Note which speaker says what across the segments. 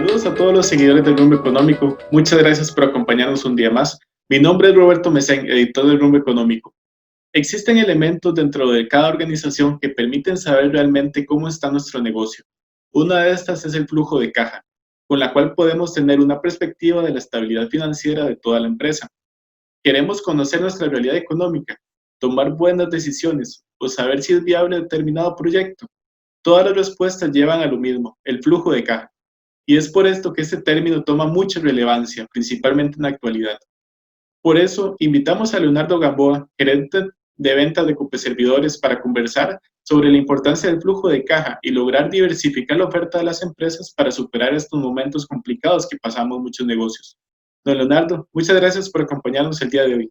Speaker 1: Saludos a todos los seguidores del Rumbo Económico. Muchas gracias por acompañarnos un día más. Mi nombre es Roberto Mesén, editor del Rumbo Económico. Existen elementos dentro de cada organización que permiten saber realmente cómo está nuestro negocio. Una de estas es el flujo de caja, con la cual podemos tener una perspectiva de la estabilidad financiera de toda la empresa. Queremos conocer nuestra realidad económica, tomar buenas decisiones o saber si es viable determinado proyecto. Todas las respuestas llevan a lo mismo, el flujo de caja. Y es por esto que este término toma mucha relevancia, principalmente en la actualidad. Por eso, invitamos a Leonardo Gamboa, gerente de ventas de Copeservidores, para conversar sobre la importancia del flujo de caja y lograr diversificar la oferta de las empresas para superar estos momentos complicados que pasamos muchos negocios. Don Leonardo, muchas gracias por acompañarnos el día de hoy.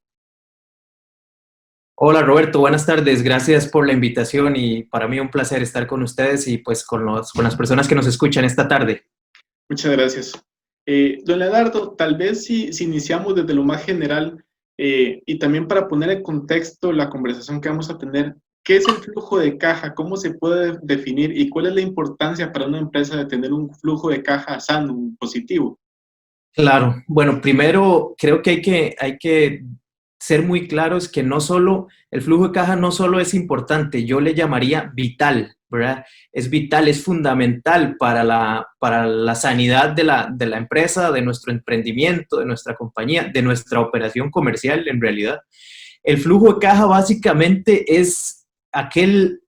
Speaker 2: Hola Roberto, buenas tardes. Gracias por la invitación y para mí un placer estar con ustedes y pues con las personas que nos escuchan esta tarde.
Speaker 1: Muchas gracias. Don Leonardo, tal vez si iniciamos desde lo más general y también para poner en contexto la conversación que vamos a tener, ¿qué es el flujo de caja? ¿Cómo se puede definir y cuál es la importancia para una empresa de tener un flujo de caja sano, positivo?
Speaker 2: Claro, bueno, primero creo que hay que ser muy claros que no solo, el flujo de caja no solo es importante, yo le llamaría vital, ¿verdad? Es vital, es fundamental para la sanidad de la empresa, de nuestro emprendimiento, de nuestra compañía, de nuestra operación comercial en realidad. El flujo de caja básicamente es aquel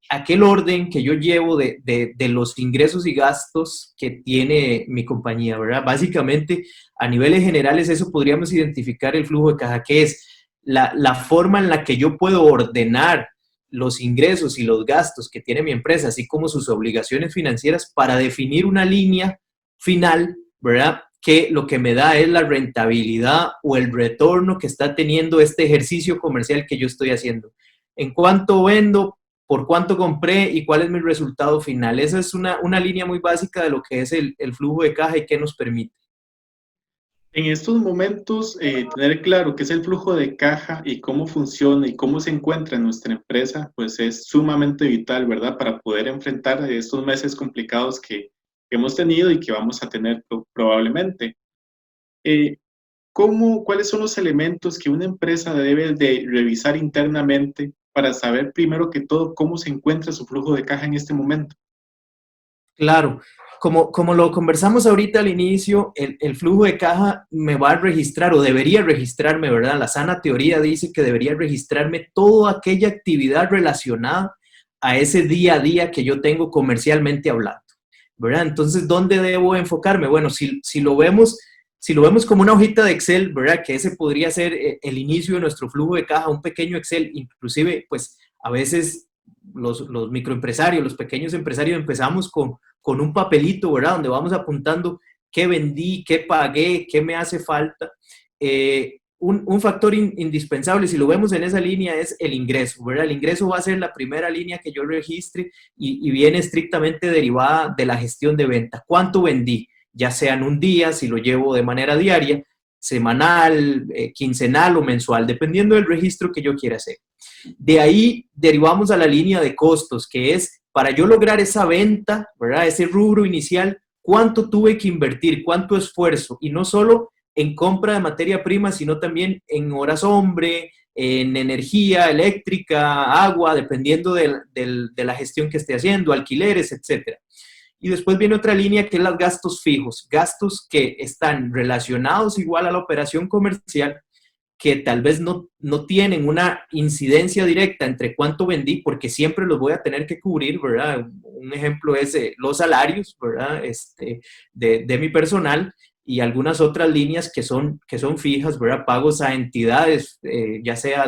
Speaker 2: orden que yo llevo de los ingresos y gastos que tiene mi compañía, ¿verdad? Básicamente, a niveles generales, eso podríamos identificar el flujo de caja, que es la forma en la que yo puedo ordenar los ingresos y los gastos que tiene mi empresa, así como sus obligaciones financieras, para definir una línea final, ¿verdad? Que lo que me da es la rentabilidad o el retorno que está teniendo este ejercicio comercial que yo estoy haciendo. En cuánto vendo, por cuánto compré y cuál es mi resultado final. Esa es una línea muy básica de lo que es el flujo de caja y qué nos permite.
Speaker 1: En estos momentos, tener claro qué es el flujo de caja y cómo funciona y cómo se encuentra en nuestra empresa, pues es sumamente vital, ¿verdad? Para poder enfrentar estos meses complicados que hemos tenido y que vamos a tener probablemente. Eh, ¿Cuáles son los elementos que una empresa debe de revisar internamente para saber primero que todo cómo se encuentra su flujo de caja en este momento?
Speaker 2: Claro, como lo conversamos ahorita al inicio, el flujo de caja me va a registrar o debería registrarme, ¿verdad? La sana teoría dice que debería registrarme toda aquella actividad relacionada a ese día a día que yo tengo comercialmente hablando, ¿verdad? Entonces, ¿dónde debo enfocarme? Bueno, si lo vemos como una hojita de Excel, ¿verdad? Que ese podría ser el inicio de nuestro flujo de caja, un pequeño Excel, inclusive, pues, a veces los microempresarios, los pequeños empresarios empezamos con un papelito, ¿verdad? Donde vamos apuntando qué vendí, qué pagué, qué me hace falta. Un factor indispensable, si lo vemos en esa línea, es el ingreso, ¿verdad? El ingreso va a ser la primera línea que yo registre y viene estrictamente derivada de la gestión de venta. ¿Cuánto vendí? Ya sea en un día, si lo llevo de manera diaria, semanal, quincenal o mensual, dependiendo del registro que yo quiera hacer. De ahí derivamos a la línea de costos, que es para yo lograr esa venta, ¿verdad? Ese rubro inicial, ¿cuánto tuve que invertir? ¿Cuánto esfuerzo? Y no solo en compra de materia prima, sino también en horas hombre, en energía eléctrica, agua, dependiendo de la gestión que esté haciendo, alquileres, etcétera. Y después viene otra línea que es los gastos fijos, gastos que están relacionados igual a la operación comercial, que tal vez no tienen una incidencia directa entre cuánto vendí, porque siempre los voy a tener que cubrir, ¿verdad? Un ejemplo es los salarios, ¿verdad? De mi personal y algunas otras líneas que son fijas, ¿verdad? Pagos a entidades, ya sea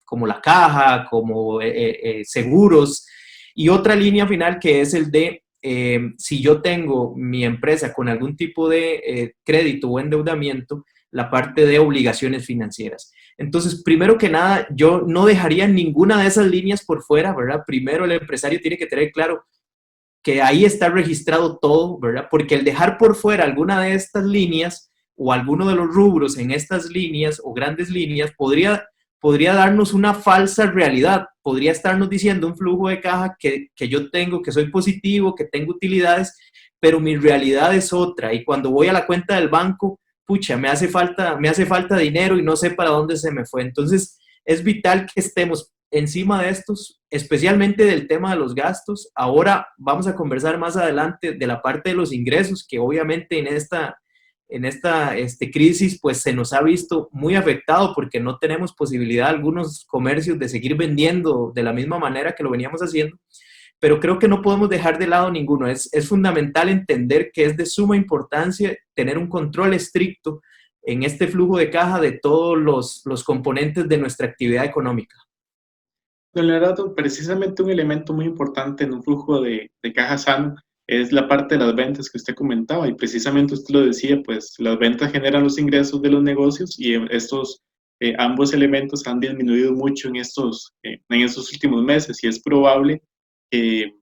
Speaker 2: como la caja, como seguros, y otra línea final que es el de si yo tengo mi empresa con algún tipo de crédito o endeudamiento, la parte de obligaciones financieras. Entonces, primero que nada, yo no dejaría ninguna de esas líneas por fuera, ¿verdad? Primero el empresario tiene que tener claro que ahí está registrado todo, ¿verdad? Porque el dejar por fuera alguna de estas líneas o alguno de los rubros en estas líneas o grandes líneas podría darnos una falsa realidad, podría estarnos diciendo un flujo de caja que yo tengo, que soy positivo, que tengo utilidades, pero mi realidad es otra. Y cuando voy a la cuenta del banco, pucha, me hace falta dinero y no sé para dónde se me fue. Entonces, es vital que estemos encima de estos, especialmente del tema de los gastos. Ahora vamos a conversar más adelante de la parte de los ingresos, que obviamente en esta crisis pues se nos ha visto muy afectado porque no tenemos posibilidad algunos comercios de seguir vendiendo de la misma manera que lo veníamos haciendo, pero creo que no podemos dejar de lado ninguno. Es fundamental entender que es de suma importancia tener un control estricto en este flujo de caja de todos los componentes de nuestra actividad económica.
Speaker 1: Don Leonardo, precisamente un elemento muy importante en un flujo de caja sano es la parte de las ventas que usted comentaba, y precisamente usted lo decía, pues las ventas generan los ingresos de los negocios, y estos ambos elementos han disminuido mucho en estos últimos meses, y es probable que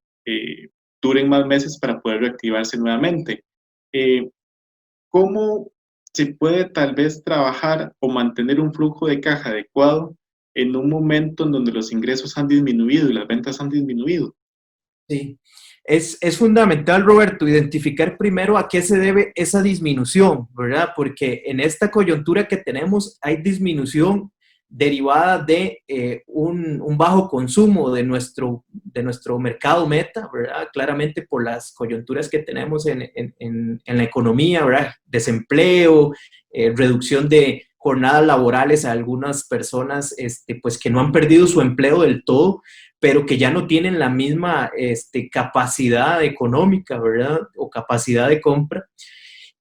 Speaker 1: duren más meses para poder reactivarse nuevamente. Eh, ¿Cómo se puede tal vez trabajar o mantener un flujo de caja adecuado en un momento en donde los ingresos han disminuido y las ventas han disminuido?
Speaker 2: Sí, es fundamental, Roberto, identificar primero a qué se debe esa disminución, ¿verdad? Porque en esta coyuntura que tenemos hay disminución derivada de un bajo consumo de nuestro mercado meta, ¿verdad? Claramente por las coyunturas que tenemos en la economía, ¿verdad? Desempleo, reducción de jornadas laborales a algunas personas pues que no han perdido su empleo del todo, pero que ya no tienen la misma capacidad económica, ¿verdad? O capacidad de compra.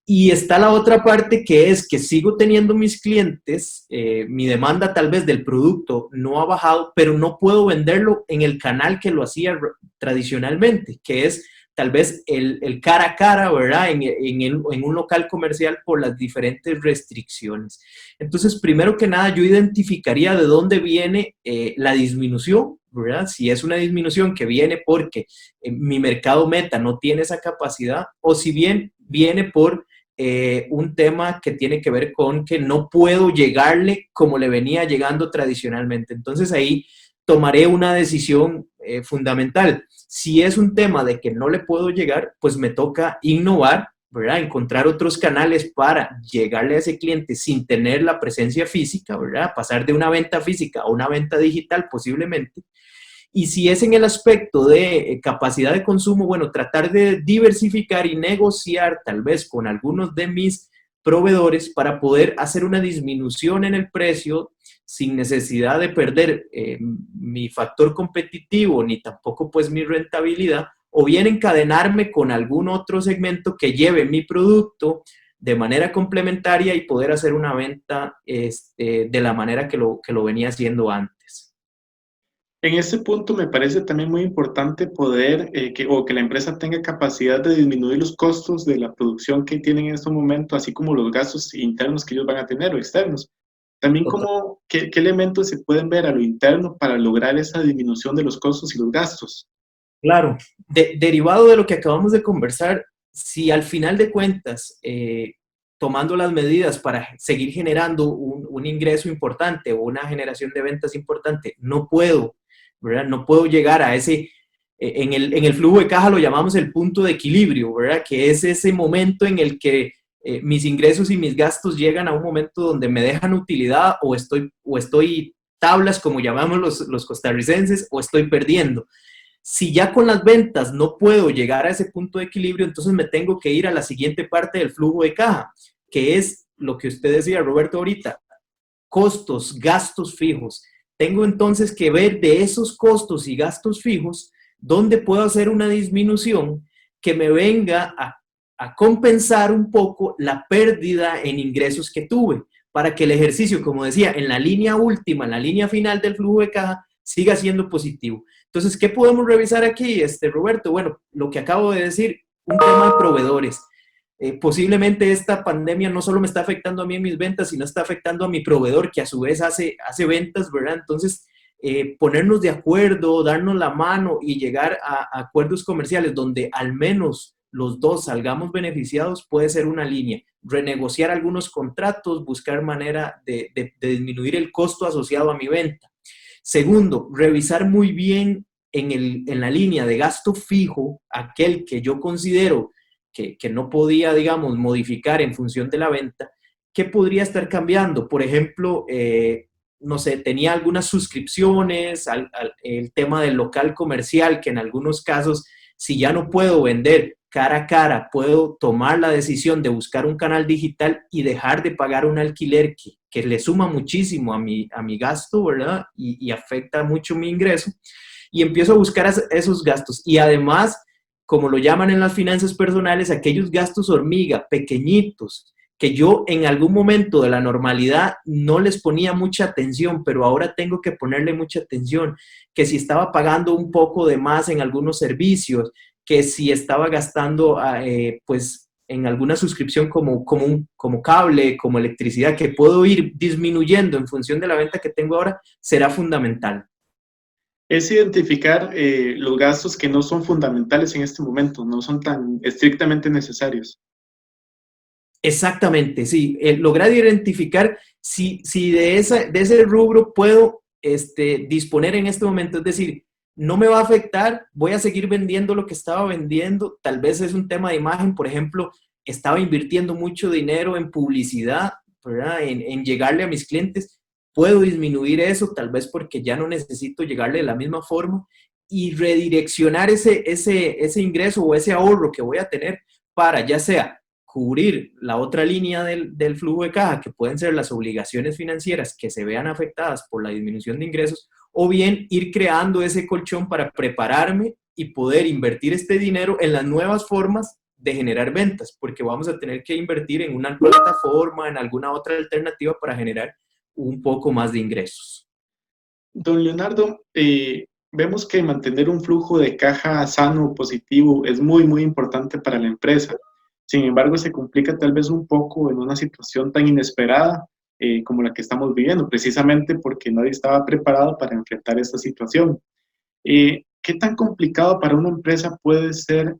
Speaker 2: Y está la otra parte, que es que sigo teniendo mis clientes, mi demanda tal vez del producto no ha bajado, pero no puedo venderlo en el canal que lo hacía tradicionalmente, que es tal vez el cara a cara, ¿verdad? En un local comercial por las diferentes restricciones. Entonces, primero que nada, yo identificaría de dónde viene la disminución, ¿verdad? Si es una disminución que viene porque mi mercado meta no tiene esa capacidad, o si bien viene por un tema que tiene que ver con que no puedo llegarle como le venía llegando tradicionalmente. Entonces ahí tomaré una decisión fundamental. Si es un tema de que no le puedo llegar, pues me toca innovar, ¿verdad? Encontrar otros canales para llegarle a ese cliente sin tener la presencia física, ¿verdad? Pasar de una venta física a una venta digital posiblemente. Y si es en el aspecto de capacidad de consumo, bueno, tratar de diversificar y negociar tal vez con algunos de mis proveedores para poder hacer una disminución en el precio sin necesidad de perder mi factor competitivo ni tampoco pues mi rentabilidad, o bien encadenarme con algún otro segmento que lleve mi producto de manera complementaria y poder hacer una venta de la manera que lo venía haciendo antes.
Speaker 1: En ese punto me parece también muy importante poder que la empresa tenga capacidad de disminuir los costos de la producción que tienen en este momento, así como los gastos internos que ellos van a tener o externos. También qué elementos se pueden ver a lo interno para lograr esa disminución de los costos y los gastos.
Speaker 2: Claro, derivado de lo que acabamos de conversar, si al final de cuentas, tomando las medidas para seguir generando un ingreso importante o una generación de ventas importante, no puedo, ¿verdad? No puedo llegar a ese, en el flujo de caja lo llamamos el punto de equilibrio, ¿verdad? Que es ese momento en el que mis ingresos y mis gastos llegan a un momento donde me dejan utilidad o estoy tablas, como llamamos los costarricenses, o estoy perdiendo. Si ya con las ventas no puedo llegar a ese punto de equilibrio, entonces me tengo que ir a la siguiente parte del flujo de caja, que es lo que usted decía, Roberto, ahorita, costos, gastos fijos. Tengo entonces que ver de esos costos y gastos fijos dónde puedo hacer una disminución que me venga a compensar un poco la pérdida en ingresos que tuve, para que el ejercicio, como decía, en la línea última, en la línea final del flujo de caja, siga siendo positivo. Entonces, ¿qué podemos revisar aquí, Roberto? Bueno, lo que acabo de decir, un tema de proveedores. Posiblemente esta pandemia no solo me está afectando a mí en mis ventas, sino está afectando a mi proveedor, que a su vez hace ventas, ¿verdad? Entonces, ponernos de acuerdo, darnos la mano y llegar a acuerdos comerciales donde al menos los dos salgamos beneficiados puede ser una línea. Renegociar algunos contratos, buscar manera de disminuir el costo asociado a mi venta. Segundo, revisar muy bien en la línea de gasto fijo, aquel que yo considero que no podía, digamos, modificar en función de la venta, ¿qué podría estar cambiando? Por ejemplo, no sé, tenía algunas suscripciones el tema del local comercial, que en algunos casos, si ya no puedo vender cara a cara, puedo tomar la decisión de buscar un canal digital y dejar de pagar un alquiler que le suma muchísimo a mi gasto, ¿verdad? Y afecta mucho mi ingreso. Y empiezo a buscar esos gastos. Y además, como lo llaman en las finanzas personales, aquellos gastos hormiga, pequeñitos, que yo en algún momento de la normalidad no les ponía mucha atención, pero ahora tengo que ponerle mucha atención, que si estaba pagando un poco de más en algunos servicios, que si estaba gastando pues en alguna suscripción como cable, como electricidad, que puedo ir disminuyendo en función de la venta que tengo ahora, será fundamental.
Speaker 1: Es identificar los gastos que no son fundamentales en este momento, no son tan estrictamente necesarios.
Speaker 2: Exactamente, sí. Lograr identificar si de ese rubro puedo disponer en este momento. Es decir, no me va a afectar, voy a seguir vendiendo lo que estaba vendiendo. Tal vez es un tema de imagen, por ejemplo, estaba invirtiendo mucho dinero en publicidad, ¿verdad? En llegarle a mis clientes. Puedo disminuir eso, tal vez porque ya no necesito llegarle de la misma forma y redireccionar ese ingreso o ese ahorro que voy a tener para ya sea cubrir la otra línea del flujo de caja, que pueden ser las obligaciones financieras que se vean afectadas por la disminución de ingresos, o bien ir creando ese colchón para prepararme y poder invertir este dinero en las nuevas formas de generar ventas, porque vamos a tener que invertir en una plataforma, en alguna otra alternativa para generar un poco más de ingresos.
Speaker 1: Don Leonardo, vemos que mantener un flujo de caja sano, positivo, es muy, muy importante para la empresa. Sin embargo, se complica tal vez un poco en una situación tan inesperada como la que estamos viviendo, precisamente porque nadie estaba preparado para enfrentar esta situación. ¿Qué tan complicado para una empresa puede ser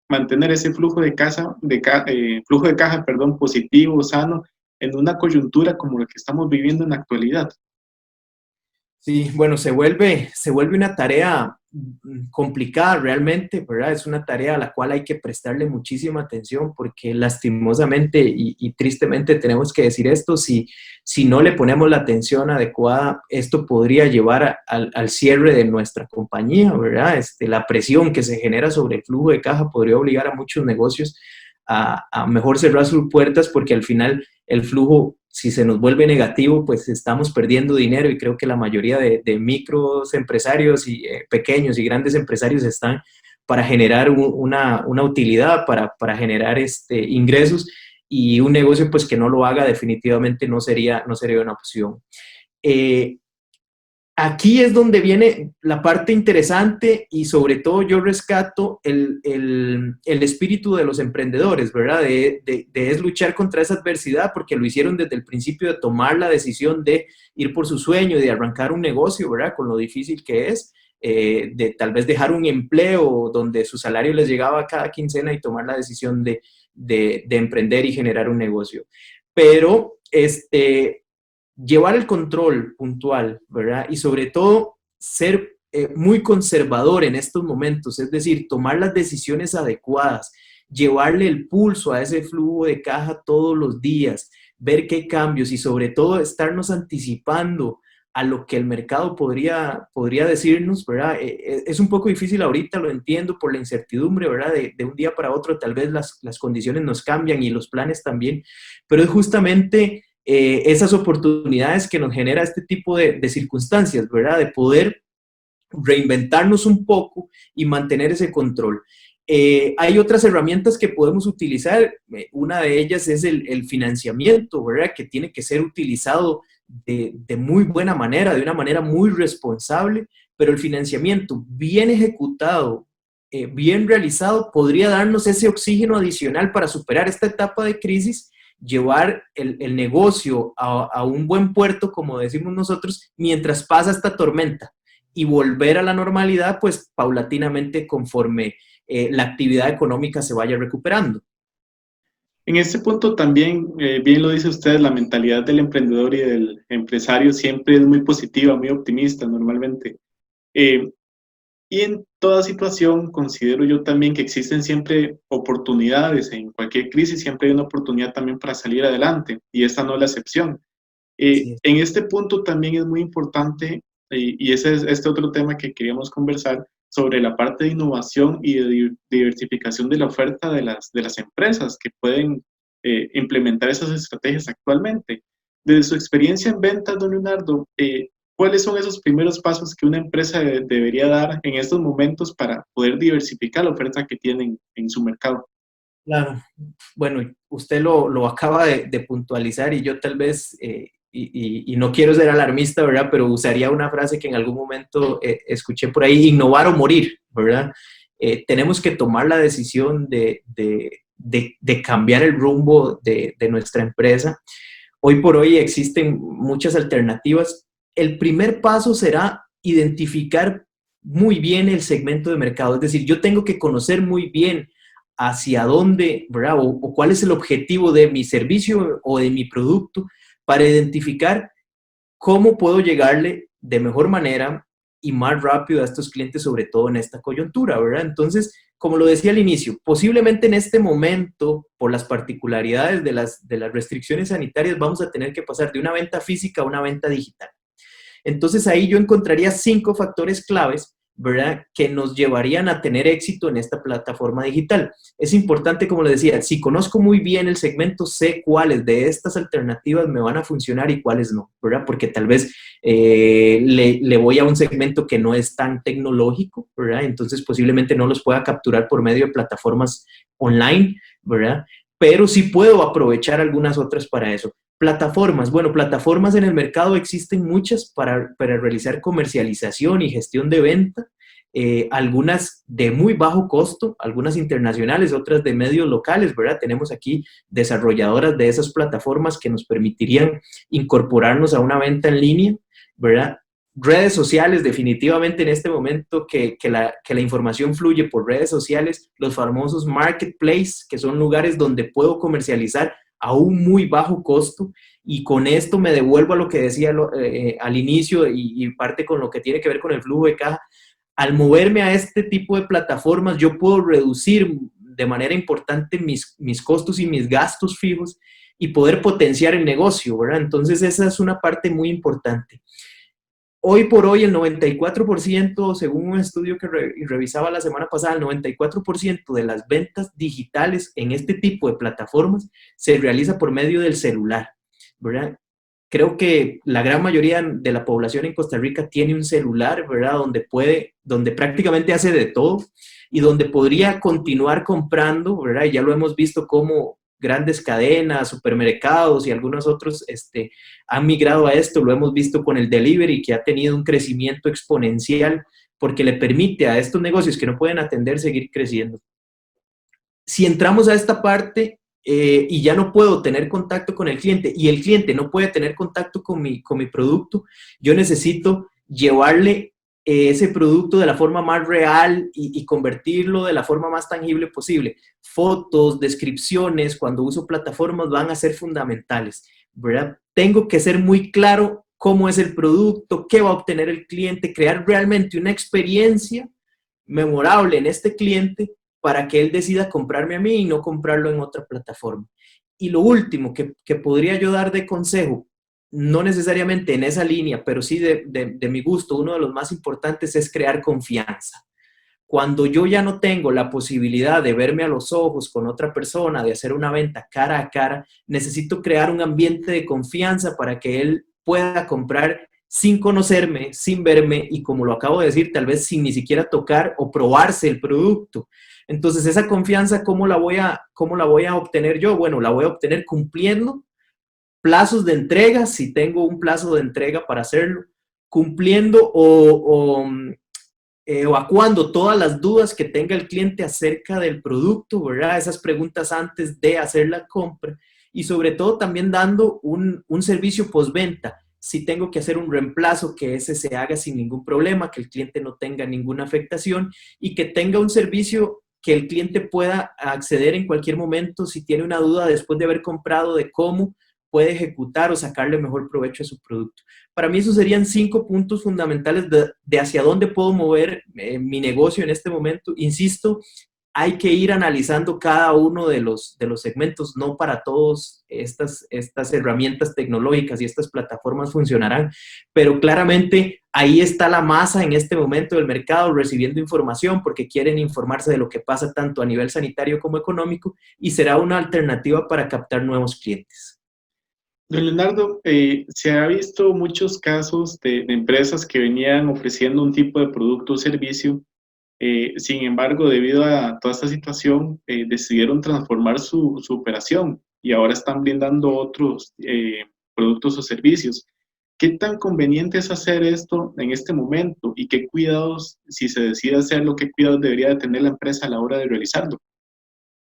Speaker 1: mantener ese flujo de caja, perdón, positivo, sano, en una coyuntura como la que estamos viviendo en la actualidad?
Speaker 2: Sí, bueno, se vuelve una tarea complicada realmente, ¿verdad? Es una tarea a la cual hay que prestarle muchísima atención porque lastimosamente y tristemente tenemos que decir esto, si no le ponemos la atención adecuada, esto podría llevar al cierre de nuestra compañía, ¿verdad? La presión que se genera sobre el flujo de caja podría obligar a muchos negocios a mejor cerrar sus puertas porque al final el flujo, si se nos vuelve negativo, pues estamos perdiendo dinero y creo que la mayoría de micros empresarios y pequeños y grandes empresarios están para generar una utilidad, para generar ingresos y un negocio pues que no lo haga definitivamente no sería una opción. Aquí es donde viene la parte interesante y sobre todo yo rescato el espíritu de los emprendedores, ¿verdad? De es luchar contra esa adversidad porque lo hicieron desde el principio de tomar la decisión de ir por su sueño y de arrancar un negocio, ¿verdad? Con lo difícil que es, de tal vez dejar un empleo donde su salario les llegaba cada quincena y tomar la decisión de emprender y generar un negocio. Pero, llevar el control puntual, ¿verdad? Y sobre todo ser muy conservador en estos momentos, es decir, tomar las decisiones adecuadas, llevarle el pulso a ese flujo de caja todos los días, ver qué cambios y sobre todo estarnos anticipando a lo que el mercado podría decirnos, ¿verdad? Es un poco difícil ahorita, lo entiendo por la incertidumbre, ¿verdad? De un día para otro tal vez las condiciones nos cambian y los planes también, pero es justamente esas oportunidades que nos genera este tipo de circunstancias, ¿verdad? De poder reinventarnos un poco y mantener ese control. Hay otras herramientas que podemos utilizar. Una de ellas es el financiamiento, ¿verdad? Que tiene que ser utilizado de muy buena manera, de una manera muy responsable, pero el financiamiento bien ejecutado, bien realizado, podría darnos ese oxígeno adicional para superar esta etapa de crisis, llevar el negocio a un buen puerto, como decimos nosotros, mientras pasa esta tormenta y volver a la normalidad, pues paulatinamente conforme la actividad económica se vaya recuperando.
Speaker 1: En este punto también, bien lo dice usted, la mentalidad del emprendedor y del empresario siempre es muy positiva, muy optimista normalmente. Eh, Y en toda situación considero yo también que existen siempre oportunidades, en cualquier crisis siempre hay una oportunidad también para salir adelante, y esta no es la excepción.
Speaker 2: Sí,
Speaker 1: En este punto también es muy importante, y ese es este otro tema que queríamos conversar, sobre la parte de innovación y de diversificación de la oferta de las empresas que pueden implementar esas estrategias actualmente. Desde su experiencia en ventas, don Leonardo, ¿cuáles son esos primeros pasos que una empresa debería dar en estos momentos para poder diversificar la oferta que tienen en su mercado?
Speaker 2: claro. Bueno, usted lo acaba de puntualizar y yo tal vez, y no quiero ser alarmista, ¿verdad? Pero usaría una frase que en algún momento escuché por ahí, innovar o morir, ¿verdad? Tenemos que tomar la decisión de cambiar el rumbo de nuestra empresa. Hoy por hoy existen muchas alternativas. El primer paso será identificar muy bien el segmento de mercado, es decir, yo tengo que conocer muy bien hacia dónde, ¿verdad? O cuál es el objetivo de mi servicio o de mi producto para identificar cómo puedo llegarle de mejor manera y más rápido a estos clientes, sobre todo en esta coyuntura, ¿verdad? Entonces, como lo decía al inicio, posiblemente en este momento, por las particularidades de las restricciones sanitarias, vamos a tener que pasar de una venta física a una venta digital. Entonces ahí yo encontraría 5 factores claves, ¿verdad? Que nos llevarían a tener éxito en esta plataforma digital. Es importante, como le decía, si conozco muy bien el segmento, sé cuáles de estas alternativas me van a funcionar y cuáles no, ¿verdad? Porque tal vez le voy a un segmento que no es tan tecnológico, ¿verdad? Entonces posiblemente no los pueda capturar por medio de plataformas online, ¿verdad? Pero sí puedo aprovechar algunas otras para eso. Plataformas. Bueno, plataformas en el mercado existen muchas para realizar comercialización y gestión de venta. Algunas de muy bajo costo, algunas internacionales, otras de medios locales, ¿verdad? Tenemos aquí desarrolladoras de esas plataformas que nos permitirían incorporarnos a una venta en línea, ¿verdad? Redes sociales, definitivamente en este momento que la información fluye por redes sociales, los famosos marketplaces, que son lugares donde puedo comercializar a un muy bajo costo, y con esto me devuelvo a lo que decía al inicio y parte con lo que tiene que ver con el flujo de caja. Al moverme a este tipo de plataformas, yo puedo reducir de manera importante mis costos y mis gastos fijos y poder potenciar el negocio, ¿verdad? Entonces esa es una parte muy importante. Hoy por hoy el 94%, según un estudio que revisaba la semana pasada, el 94% de las ventas digitales en este tipo de plataformas se realiza por medio del celular, ¿verdad? Creo que la gran mayoría de la población en Costa Rica tiene un celular, ¿verdad? Donde prácticamente hace de todo y donde podría continuar comprando, ¿verdad? Y ya lo hemos visto como grandes cadenas, supermercados y algunos otros han migrado a esto. Lo hemos visto con el delivery, que ha tenido un crecimiento exponencial porque le permite a estos negocios que no pueden atender seguir creciendo. Si entramos a esta parte y ya no puedo tener contacto con el cliente y el cliente no puede tener contacto con mi producto, yo necesito llevarle ese producto de la forma más real y convertirlo de la forma más tangible posible. Fotos, descripciones, cuando uso plataformas van a ser fundamentales, ¿verdad? Tengo que ser muy claro cómo es el producto, qué va a obtener el cliente, crear realmente una experiencia memorable en este cliente para que él decida comprarme a mí y no comprarlo en otra plataforma. Y lo último que podría yo dar de consejo, no necesariamente en esa línea, pero sí de mi gusto, uno de los más importantes es crear confianza. Cuando yo ya no tengo la posibilidad de verme a los ojos con otra persona, de hacer una venta cara a cara, necesito crear un ambiente de confianza para que él pueda comprar sin conocerme, sin verme y, como lo acabo de decir, tal vez sin ni siquiera tocar o probarse el producto. Entonces, esa confianza, cómo la voy a obtener yo? Bueno, la voy a obtener cumpliendo plazos de entrega, si tengo un plazo de entrega para hacerlo, cumpliendo evacuando todas las dudas que tenga el cliente acerca del producto, ¿verdad? Esas preguntas antes de hacer la compra y sobre todo también dando un servicio postventa. Si tengo que hacer un reemplazo, que ese se haga sin ningún problema, que el cliente no tenga ninguna afectación y que tenga un servicio que el cliente pueda acceder en cualquier momento si tiene una duda después de haber comprado de cómo puede ejecutar o sacarle mejor provecho a su producto. Para mí esos serían 5 puntos fundamentales de hacia dónde puedo mover mi negocio en este momento. Insisto, hay que ir analizando cada uno de los segmentos, no para todos estas herramientas tecnológicas y estas plataformas funcionarán, pero claramente ahí está la masa en este momento del mercado recibiendo información porque quieren informarse de lo que pasa tanto a nivel sanitario como económico y será una alternativa para captar nuevos clientes.
Speaker 1: Don Leonardo, se ha visto muchos casos de empresas que venían ofreciendo un tipo de producto o servicio. Sin embargo, debido a toda esta situación, decidieron transformar su operación y ahora están brindando otros productos o servicios. ¿Qué tan conveniente es hacer esto en este momento y qué cuidados, si se decide hacerlo, qué cuidados debería de tener la empresa a la hora de realizarlo?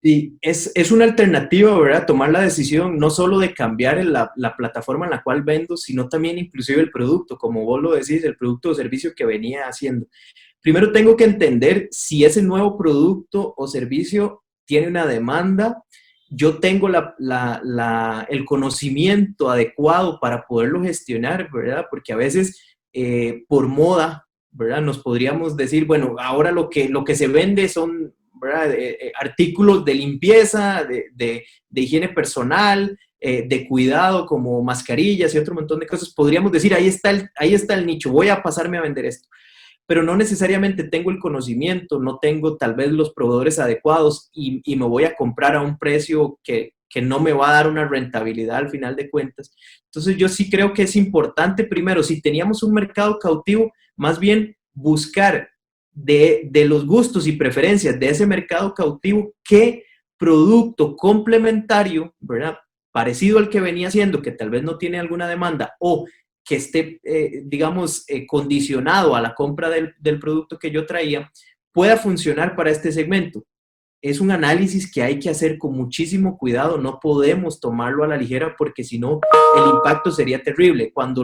Speaker 2: Sí, es una alternativa, ¿verdad? Tomar la decisión no solo de cambiar la plataforma en la cual vendo, sino también inclusive el producto, como vos lo decís, el producto o servicio que venía haciendo. Primero tengo que entender si ese nuevo producto o servicio tiene una demanda, yo tengo el conocimiento adecuado para poderlo gestionar, ¿verdad? Porque a veces por moda, ¿verdad? Nos podríamos decir, bueno, ahora lo que se vende son, ¿verdad? Artículos de limpieza, de higiene personal, de cuidado como mascarillas y otro montón de cosas. Podríamos decir, ahí está el nicho, voy a pasarme a vender esto. Pero no necesariamente tengo el conocimiento, no tengo tal vez los proveedores adecuados y me voy a comprar a un precio que no me va a dar una rentabilidad al final de cuentas. Entonces yo sí creo que es importante, primero, si teníamos un mercado cautivo, más bien buscar de los gustos y preferencias de ese mercado cautivo, qué producto complementario, ¿verdad? Parecido al que venía haciendo, que tal vez no tiene alguna demanda, o que esté, digamos, condicionado a la compra del producto que yo traía, pueda funcionar para este segmento. Es un análisis que hay que hacer con muchísimo cuidado, no podemos tomarlo a la ligera porque si no, el impacto sería terrible. Cuando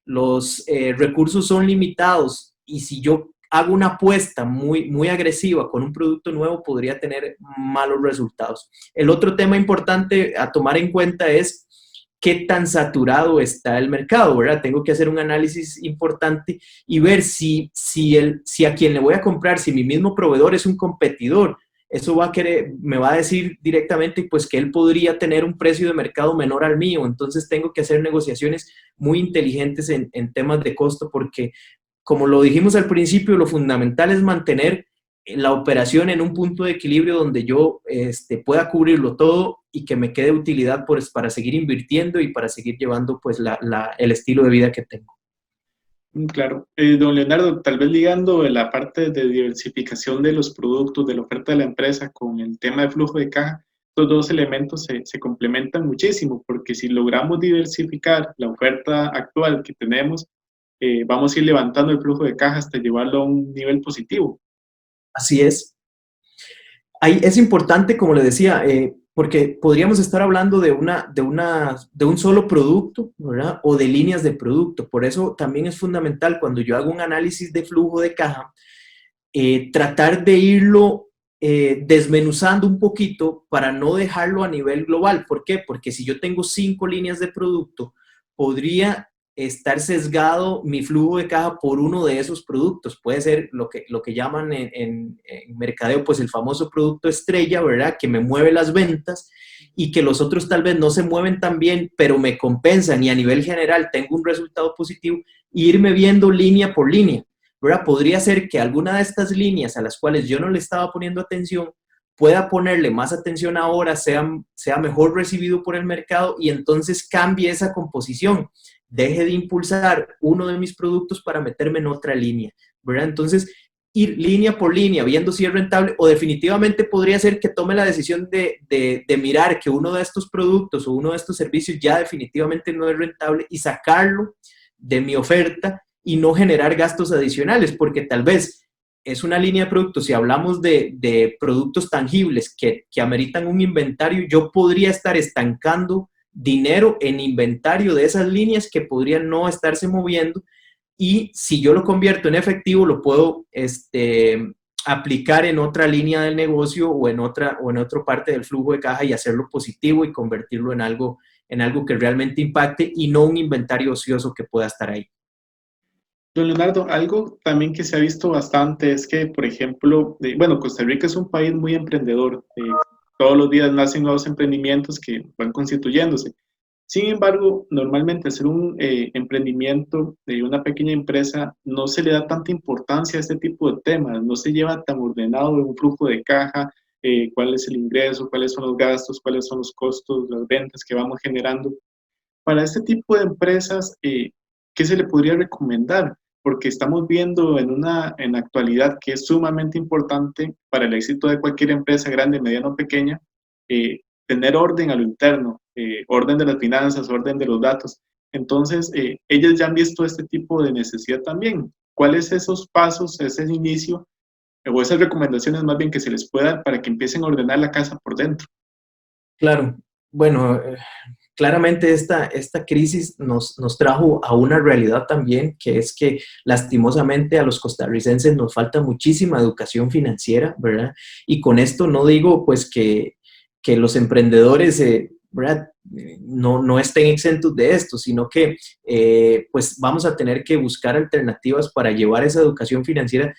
Speaker 2: los recursos son limitados y si yo hago una apuesta muy agresiva con un producto nuevo, podría tener malos resultados. El otro tema importante a tomar en cuenta es qué tan saturado está el mercado, ¿verdad? Tengo que hacer un análisis importante y ver si a quien le voy a comprar, si mi mismo proveedor es un competidor, eso me va a decir directamente pues que él podría tener un precio de mercado menor al mío, entonces tengo que hacer negociaciones muy inteligentes en temas de costo porque, como lo dijimos al principio, lo fundamental es mantener la operación en un punto de equilibrio donde yo pueda cubrirlo todo y que me quede utilidad pues, para seguir invirtiendo y para seguir llevando pues, el estilo de vida que tengo.
Speaker 1: Claro. Don Leonardo, tal vez ligando la parte de diversificación de los productos, de la oferta de la empresa con el tema de flujo de caja, estos dos elementos se complementan muchísimo, porque si logramos diversificar la oferta actual que tenemos, vamos a ir levantando el flujo de caja hasta llevarlo a un nivel positivo.
Speaker 2: Así es. Ahí es importante, como le decía, porque podríamos estar hablando de un solo producto, ¿verdad? O de líneas de producto. Por eso también es fundamental cuando yo hago un análisis de flujo de caja, tratar de irlo desmenuzando un poquito para no dejarlo a nivel global. ¿Por qué? Porque si yo tengo 5 líneas de producto, podría estar sesgado mi flujo de caja por uno de esos productos. Puede ser lo que llaman en mercadeo, pues el famoso producto estrella, ¿verdad? Que me mueve las ventas y que los otros tal vez no se mueven tan bien, pero me compensan y a nivel general tengo un resultado positivo, e irme viendo línea por línea, ¿verdad? Podría ser que alguna de estas líneas a las cuales yo no le estaba poniendo atención, pueda ponerle más atención ahora, sea mejor recibido por el mercado y entonces cambie esa composición. Deje de impulsar uno de mis productos para meterme en otra línea, ¿verdad? Entonces, ir línea por línea, viendo si es rentable o definitivamente podría ser que tome la decisión de mirar que uno de estos productos o uno de estos servicios ya definitivamente no es rentable y sacarlo de mi oferta y no generar gastos adicionales, porque tal vez es una línea de productos, si hablamos de productos tangibles que ameritan un inventario, yo podría estar estancando dinero en inventario de esas líneas que podrían no estarse moviendo y si yo lo convierto en efectivo lo puedo aplicar en otra línea del negocio o en otra parte del flujo de caja y hacerlo positivo y convertirlo en algo en algo que realmente impacte y no un inventario ocioso que pueda estar ahí.
Speaker 1: Don Leonardo, algo también que se ha visto bastante es que, por ejemplo, bueno, Costa Rica es un país muy emprendedor. Todos los días nacen nuevos emprendimientos que van constituyéndose. Sin embargo, normalmente hacer un emprendimiento de una pequeña empresa no se le da tanta importancia a este tipo de temas, no se lleva tan ordenado un flujo de caja, cuál es el ingreso, cuáles son los gastos, cuáles son los costos, las ventas que vamos generando. Para este tipo de empresas, ¿qué se le podría recomendar? Porque estamos viendo en la actualidad que es sumamente importante para el éxito de cualquier empresa, grande, mediana o pequeña, tener orden a lo interno, orden de las finanzas, orden de los datos. Entonces, ellos ya han visto este tipo de necesidad también. ¿Cuáles esos pasos, ese inicio, o esas recomendaciones más bien que se les pueda dar para que empiecen a ordenar la casa por dentro?
Speaker 2: Claro, bueno, claramente esta crisis nos trajo a una realidad también, que es que lastimosamente a los costarricenses nos falta muchísima educación financiera, ¿verdad? Y con esto no digo pues que los emprendedores, ¿verdad? No estén exentos de esto, sino que pues vamos a tener que buscar alternativas para llevar esa educación financiera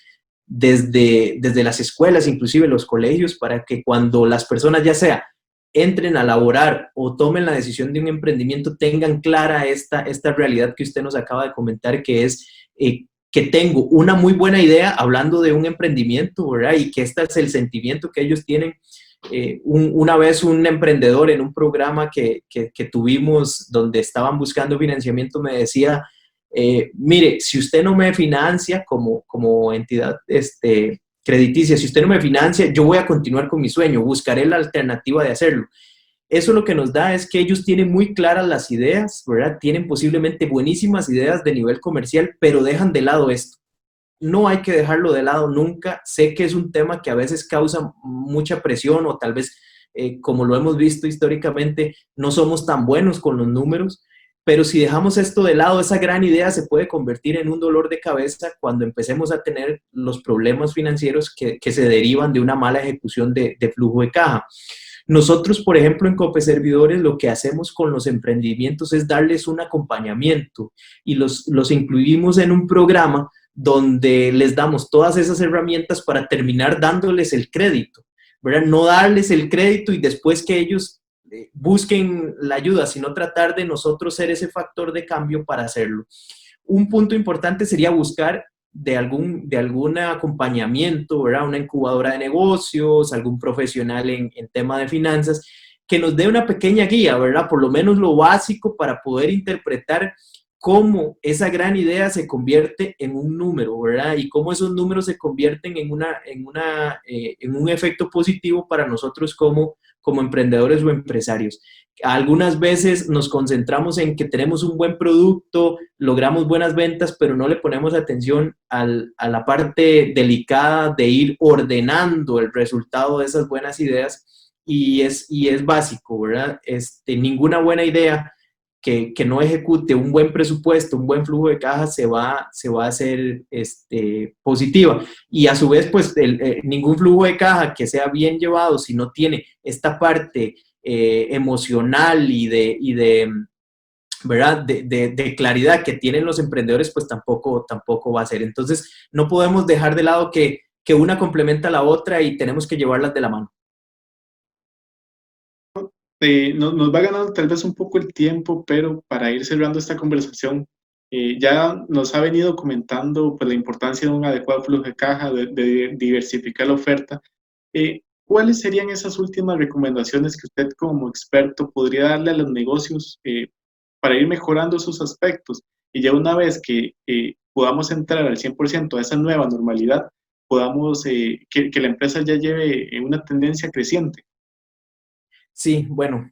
Speaker 2: desde las escuelas, inclusive los colegios, para que cuando las personas ya sea entren a laborar o tomen la decisión de un emprendimiento, tengan clara esta realidad que usted nos acaba de comentar, que es que tengo una muy buena idea hablando de un emprendimiento, ¿verdad? Y que este es el sentimiento que ellos tienen. Una vez un emprendedor en un programa que tuvimos donde estaban buscando financiamiento me decía, mire, si usted no me financia como entidad crediticia, si usted no me financia, yo voy a continuar con mi sueño, buscaré la alternativa de hacerlo. Eso lo que nos da es que ellos tienen muy claras las ideas, ¿verdad? Tienen posiblemente buenísimas ideas de nivel comercial, pero dejan de lado esto. No hay que dejarlo de lado nunca. Sé que es un tema que a veces causa mucha presión o tal vez, como lo hemos visto históricamente, no somos tan buenos con los números, pero si dejamos esto de lado, esa gran idea se puede convertir en un dolor de cabeza cuando empecemos a tener los problemas financieros que se derivan de una mala ejecución de flujo de caja. Nosotros, por ejemplo, en Cope Servidores, lo que hacemos con los emprendimientos es darles un acompañamiento y los incluimos en un programa donde les damos todas esas herramientas para terminar dándoles el crédito, ¿verdad? No darles el crédito y después que ellos busquen la ayuda, sino tratar de nosotros ser ese factor de cambio para hacerlo. Un punto importante sería buscar de algún acompañamiento, ¿verdad? Una incubadora de negocios, algún profesional en tema de finanzas, que nos dé una pequeña guía, ¿verdad? Por lo menos lo básico para poder interpretar cómo esa gran idea se convierte en un número, ¿verdad? Y cómo esos números se convierten en un efecto positivo para nosotros como emprendedores o empresarios. Algunas veces nos concentramos en que tenemos un buen producto, logramos buenas ventas, pero no le ponemos atención a la parte delicada de ir ordenando el resultado de esas buenas ideas y es básico, ¿verdad? Ninguna buena idea que no ejecute un buen presupuesto, un buen flujo de caja, se va a hacer positiva. Y a su vez, pues, ningún flujo de caja que sea bien llevado, si no tiene esta parte emocional y de ¿verdad? De claridad que tienen los emprendedores, pues tampoco va a ser. Entonces, no podemos dejar de lado que una complementa a la otra y tenemos que llevarlas de la mano.
Speaker 1: Nos va ganando tal vez un poco el tiempo, pero para ir cerrando esta conversación, ya nos ha venido comentando pues, la importancia de un adecuado flujo de caja, de diversificar la oferta. ¿Cuáles serían esas últimas recomendaciones que usted como experto podría darle a los negocios para ir mejorando esos aspectos? Y ya una vez que podamos entrar al 100% a esa nueva normalidad, podamos que la empresa ya lleve una tendencia creciente.
Speaker 2: Sí, bueno,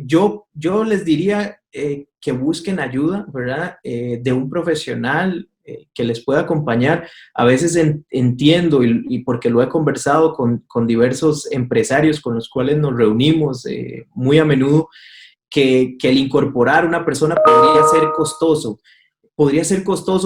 Speaker 2: yo les diría que busquen ayuda, ¿verdad? De un profesional que les pueda acompañar. A veces entiendo, y porque lo he conversado con diversos empresarios con los cuales nos reunimos muy a menudo, que el incorporar una persona podría ser costoso,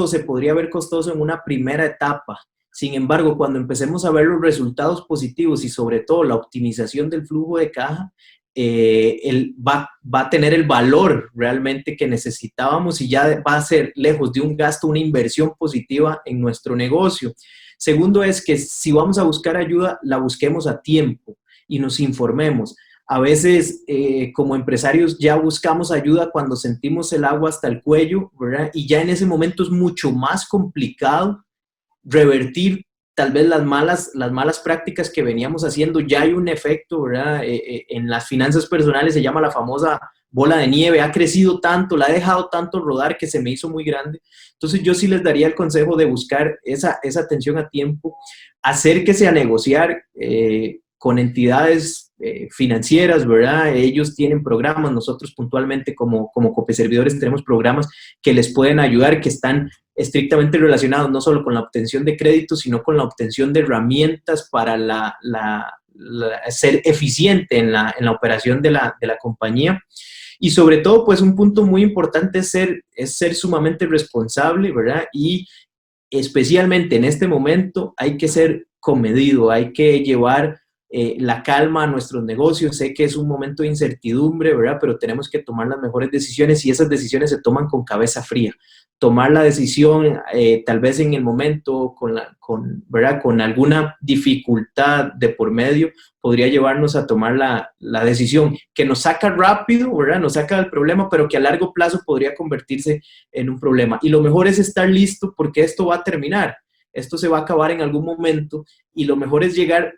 Speaker 2: se podría ver costoso en una primera etapa. Sin embargo, cuando empecemos a ver los resultados positivos y sobre todo la optimización del flujo de caja, va a tener el valor realmente que necesitábamos y ya va a ser, lejos de un gasto, una inversión positiva en nuestro negocio. Segundo es que si vamos a buscar ayuda, la busquemos a tiempo y nos informemos. A veces, como empresarios, ya buscamos ayuda cuando sentimos el agua hasta el cuello, ¿verdad? Y ya en ese momento es mucho más complicado revertir tal vez las malas prácticas que veníamos haciendo. Ya hay un efecto, ¿verdad? En las finanzas personales se llama la famosa bola de nieve. Ha crecido tanto, la ha dejado tanto rodar que se me hizo muy grande. Entonces yo sí les daría el consejo de buscar esa atención a tiempo, acérquese a negociar con entidades financieras, ¿verdad? Ellos tienen programas, nosotros puntualmente como Copeservidores tenemos programas que les pueden ayudar, que están estrictamente relacionados no solo con la obtención de créditos, sino con la obtención de herramientas para ser eficiente en la operación de la compañía. Y sobre todo, pues un punto muy importante es ser sumamente responsable, ¿verdad? Y especialmente en este momento hay que ser comedido, hay que llevar la calma a nuestros negocios. Sé que es un momento de incertidumbre, ¿verdad? Pero tenemos que tomar las mejores decisiones y esas decisiones se toman con cabeza fría. Tomar la decisión tal vez en el momento ¿verdad? Con alguna dificultad de por medio podría llevarnos a tomar la decisión que nos saca rápido, ¿verdad? Nos saca del problema, pero que a largo plazo podría convertirse en un problema. Y lo mejor es estar listo porque esto va a terminar. Esto se va a acabar en algún momento y lo mejor es llegar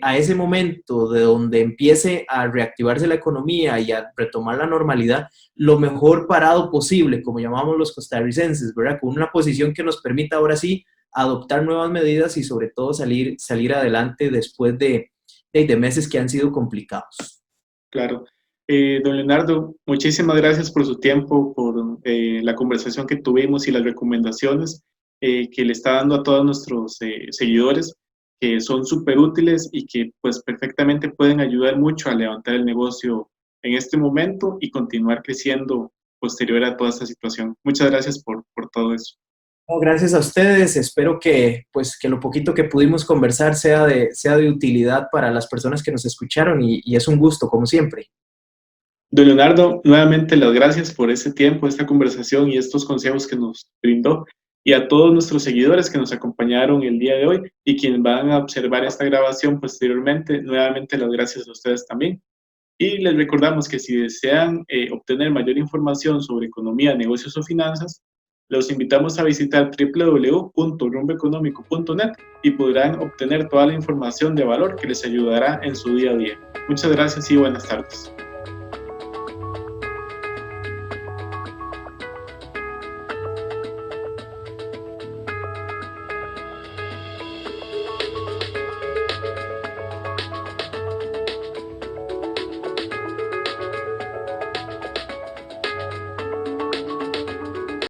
Speaker 2: a ese momento de donde empiece a reactivarse la economía y a retomar la normalidad, lo mejor parado posible, como llamamos los costarricenses, ¿verdad? Con una posición que nos permita ahora sí adoptar nuevas medidas y sobre todo salir adelante después de meses que han sido complicados.
Speaker 1: Claro. Don Leonardo, muchísimas gracias por su tiempo, por la conversación que tuvimos y las recomendaciones que le está dando a todos nuestros seguidores, que son súper útiles y que pues perfectamente pueden ayudar mucho a levantar el negocio en este momento y continuar creciendo posterior a toda esta situación. Muchas gracias por todo eso.
Speaker 2: No, gracias a ustedes. Espero que lo poquito que pudimos conversar sea de utilidad para las personas que nos escucharon y es un gusto, como siempre.
Speaker 1: Don Leonardo, nuevamente las gracias por este tiempo, esta conversación y estos consejos que nos brindó. Y a todos nuestros seguidores que nos acompañaron el día de hoy y quienes van a observar esta grabación posteriormente, nuevamente las gracias a ustedes también. Y les recordamos que si desean obtener mayor información sobre economía, negocios o finanzas, los invitamos a visitar www.rumboeconomico.net y podrán obtener toda la información de valor que les ayudará en su día a día. Muchas gracias y buenas tardes.